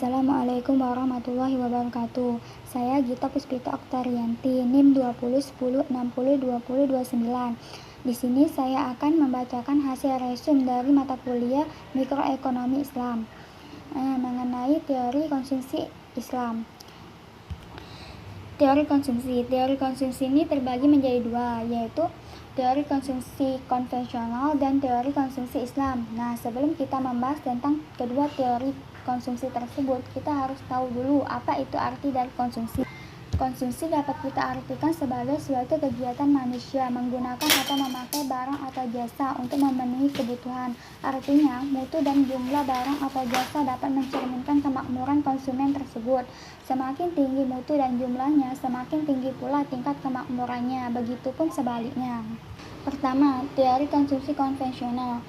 Assalamualaikum warahmatullahi wabarakatuh. Saya Gita Puspita Oktarianti, NIM 2010606029. Di sini saya akan membacakan hasil resum dari mata kuliah Mikroekonomi Islam mengenai teori konsumsi Islam. Teori konsumsi ini terbagi menjadi dua, yaitu teori konsumsi konvensional dan teori konsumsi Islam. Nah, sebelum kita membahas tentang kedua teori konsumsi tersebut, kita harus tahu dulu apa itu arti dari konsumsi. Konsumsi dapat kita artikan sebagai suatu kegiatan manusia menggunakan atau memakai barang atau jasa untuk memenuhi kebutuhan. Artinya, mutu dan jumlah barang atau jasa dapat mencerminkan kemakmuran konsumen tersebut. Semakin tinggi mutu dan jumlahnya, semakin tinggi pula tingkat kemakmurannya. Begitupun sebaliknya. Pertama, teori konsumsi konvensional.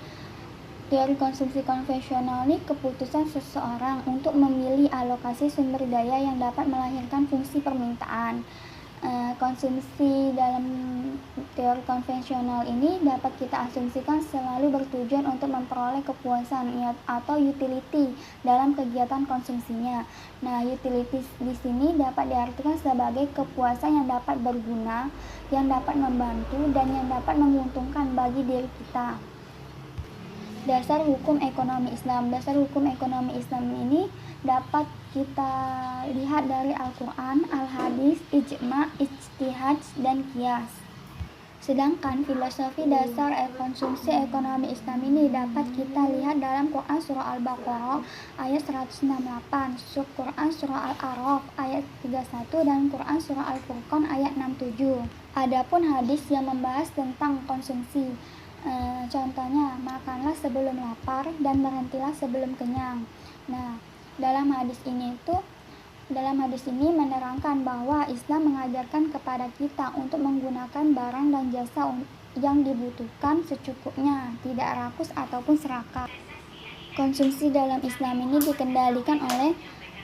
Teori konsumsi konvensional ini keputusan seseorang untuk memilih alokasi sumber daya yang dapat melahirkan fungsi permintaan. Konsumsi dalam teori konvensional ini dapat kita asumsikan selalu bertujuan untuk memperoleh kepuasan atau utility dalam kegiatan konsumsinya. Nah, utility di sini dapat diartikan sebagai kepuasan yang dapat berguna, yang dapat membantu, dan yang dapat menguntungkan bagi diri kita. Dasar hukum ekonomi Islam. Dasar hukum ekonomi Islam ini dapat kita lihat dari Al-Quran, Al-Hadis, Ijma, Ijtihad, dan Qiyas. Sedangkan filosofi dasar konsumsi ekonomi Islam ini dapat kita lihat dalam Quran Surah Al-Baqarah ayat 168, Quran Surah Al-A'raf ayat 31, dan Quran Surah Al-Furqan ayat 67. Adapun hadis yang membahas tentang konsumsi, contohnya, makanlah sebelum lapar dan berhentilah sebelum kenyang. Nah, dalam hadis ini menerangkan bahwa Islam mengajarkan kepada kita untuk menggunakan barang dan jasa yang dibutuhkan secukupnya, tidak rakus ataupun serakah. Konsumsi dalam Islam ini dikendalikan oleh,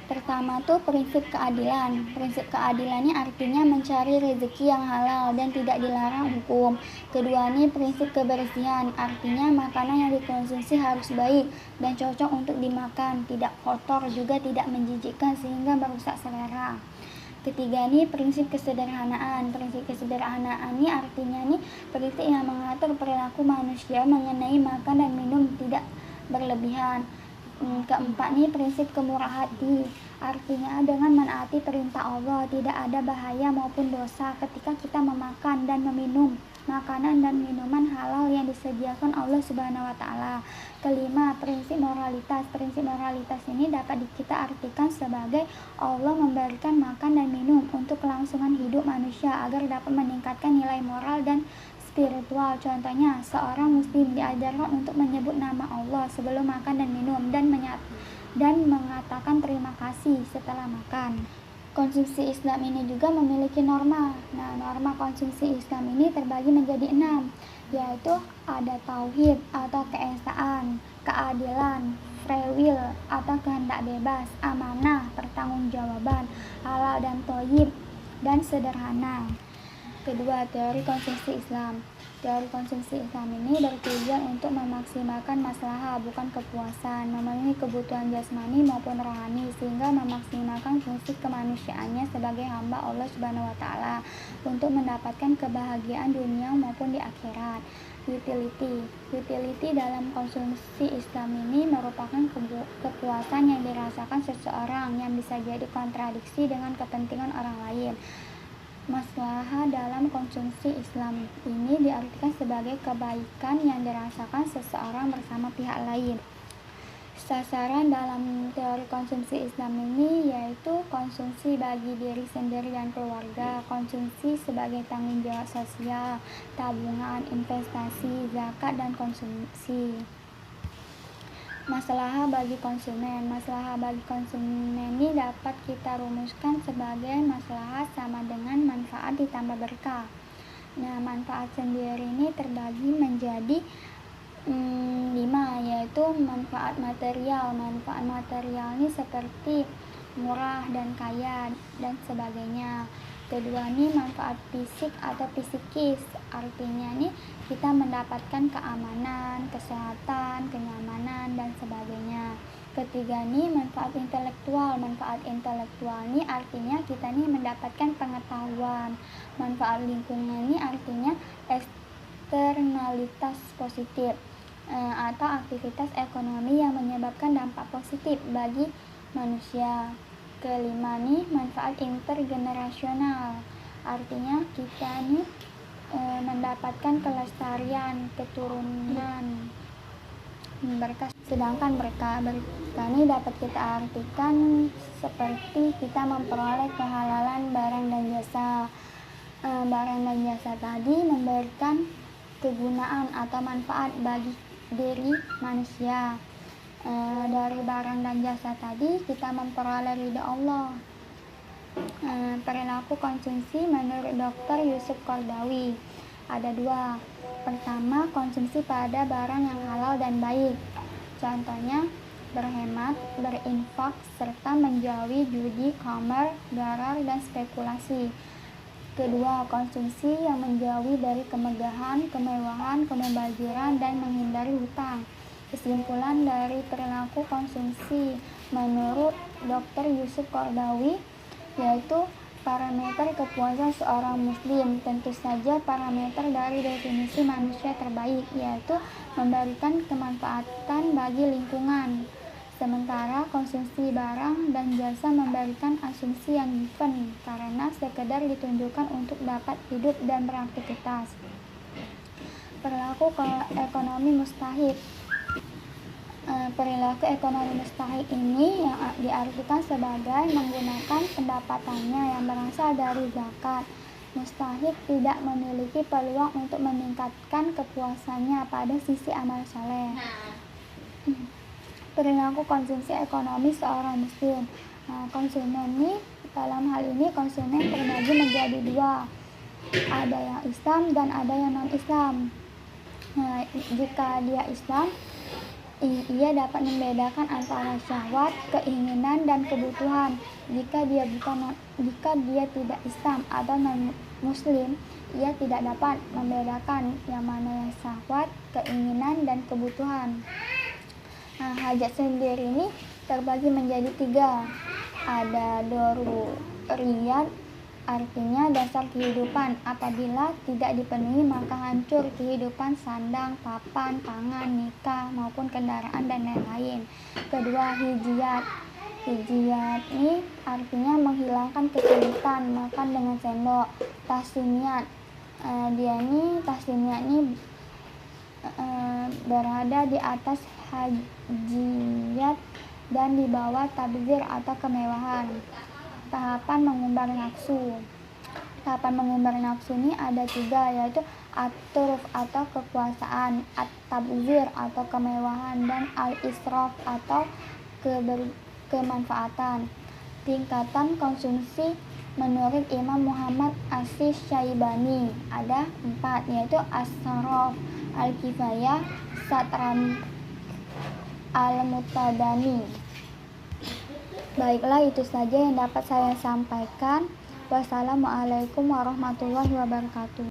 pertama tuh, prinsip keadilan. Prinsip keadilannya artinya mencari rezeki yang halal dan tidak dilarang hukum. Kedua ini prinsip kebersihan, artinya makanan yang dikonsumsi harus baik dan cocok untuk dimakan, tidak kotor juga tidak menjijikkan sehingga merusak selera. Ketiga ini prinsip kesederhanaan. Prinsip kesederhanaan ini artinya prinsip yang mengatur perilaku manusia mengenai makan dan minum tidak berlebihan. Keempat ini prinsip kemurah hati, artinya dengan menaati perintah Allah tidak ada bahaya maupun dosa ketika kita memakan dan meminum makanan dan minuman halal yang disediakan Allah Subhanahu wa Ta'ala. Kelima, prinsip moralitas. Prinsip moralitas ini dapat kita artikan sebagai Allah memberikan makan dan minum untuk kelangsungan hidup manusia agar dapat meningkatkan nilai moral dan spiritual. Contohnya, seorang muslim diajarkan untuk menyebut nama Allah sebelum makan dan minum dan mengatakan terima kasih setelah makan. Konsumsi Islam ini juga memiliki norma. Nah, norma konsumsi Islam ini terbagi menjadi 6, yaitu ada tauhid atau keesaan, keadilan, free will atau kehendak bebas, amanah, pertanggungjawaban, halal dan thayyib, dan sederhana. Kedua, teori konsumsi Islam. Teori konsumsi Islam ini bertujuan untuk memaksimalkan maslahah, bukan kepuasan, memenuhi kebutuhan jasmani maupun rohani, sehingga memaksimalkan fungsi kemanusiaannya sebagai hamba Allah Subhanahu wa Ta'ala untuk mendapatkan kebahagiaan dunia maupun di akhirat. Utility dalam konsumsi Islam ini merupakan kepuasan yang dirasakan seseorang yang bisa jadi kontradiksi dengan kepentingan orang lain. Maslahah dalam konsumsi Islam ini diartikan sebagai kebaikan yang dirasakan seseorang bersama pihak lain. Sasaran dalam teori konsumsi Islam ini yaitu konsumsi bagi diri sendiri dan keluarga, konsumsi sebagai tanggung jawab sosial, tabungan, investasi, zakat, dan konsumsi. Masalah bagi konsumen. Masalah bagi konsumen ini dapat kita rumuskan sebagai masalah sama dengan manfaat ditambah berkah. Nah, manfaat sendiri ini terbagi menjadi 5, yaitu manfaat material. Manfaat material ini seperti murah dan kaya dan sebagainya. Kedua ini manfaat fisik atau psikis, artinya nih kita mendapatkan keamanan, kesehatan, kenyamanan, dan sebagainya. ketiga nih manfaat intelektual. Manfaat intelektual nih artinya kita nih mendapatkan pengetahuan. Manfaat lingkungan nih artinya eksternalitas positif atau aktivitas ekonomi yang menyebabkan dampak positif bagi manusia. Kelima nih manfaat intergenerasional, artinya kita nih mendapatkan kelestarian keturunan berkah. Sedangkan berkah ini dapat kita artikan seperti kita memperoleh kehalalan barang dan jasa. Barang dan jasa tadi memberikan kegunaan atau manfaat bagi diri manusia. Dari barang dan jasa tadi kita memperoleh ridha Allah. Perilaku konsumsi menurut Dr. Yusuf Qaradawi ada dua. Pertama, konsumsi pada barang yang halal dan baik, contohnya berhemat, berinfak, serta menjauhi judi, khamar, garar, dan spekulasi. Kedua, konsumsi yang menjauhi dari kemegahan, kemewahan, kemubaziran, dan menghindari hutang. Kesimpulan dari perilaku konsumsi menurut Dr. Yusuf Qaradawi yaitu parameter kepuasan seorang muslim. Tentu saja parameter dari definisi manusia terbaik yaitu memberikan kemanfaatan bagi lingkungan. Sementara konsumsi barang dan jasa memberikan asumsi yang given karena sekedar ditunjukkan untuk dapat hidup dan beraktivitas. Perilaku ekonomi mustahik. Perilaku ekonomi mustahik ini yang diartikan sebagai menggunakan pendapatannya yang berasal dari zakat. Mustahik tidak memiliki peluang untuk meningkatkan kepuasannya pada sisi amal soleh. Perilaku konsumsi ekonomi seorang muslim. Konsumen ini dalam hal ini konsumen terbagi menjadi dua, ada yang Islam dan ada yang non Islam. Jika dia Islam, ia dapat membedakan antara syahwat, keinginan, dan kebutuhan. Jika dia tidak Islam atau non Muslim, ia tidak dapat membedakan yang mana yang syahwat, keinginan, dan kebutuhan. Hajat sendiri ini terbagi menjadi tiga. Ada doruriyat, artinya dasar kehidupan. Apabila tidak dipenuhi maka hancur kehidupan, sandang, papan, pangan, nikah, maupun kendaraan dan lain-lain. Kedua, hijiyat. Hijiyat ini artinya menghilangkan kesulitan, makan dengan sendok. Tasniyat, tasniyat ini berada di atas hajiyat dan di bawah tabzir atau kemewahan. Tahapan mengumbar nafsu. Tahapan mengumbar nafsu ini ada tiga, yaitu at-turuf atau kekuasaan, at-tabzir atau kemewahan, dan al-israf atau kemanfaatan. Tingkatan konsumsi menurut Imam Muhammad As-Syaibani ada 4, yaitu as-saraf, al-kifayah, satram, al-mutadani. Baiklah, itu saja yang dapat saya sampaikan. Wassalamualaikum warahmatullahi wabarakatuh.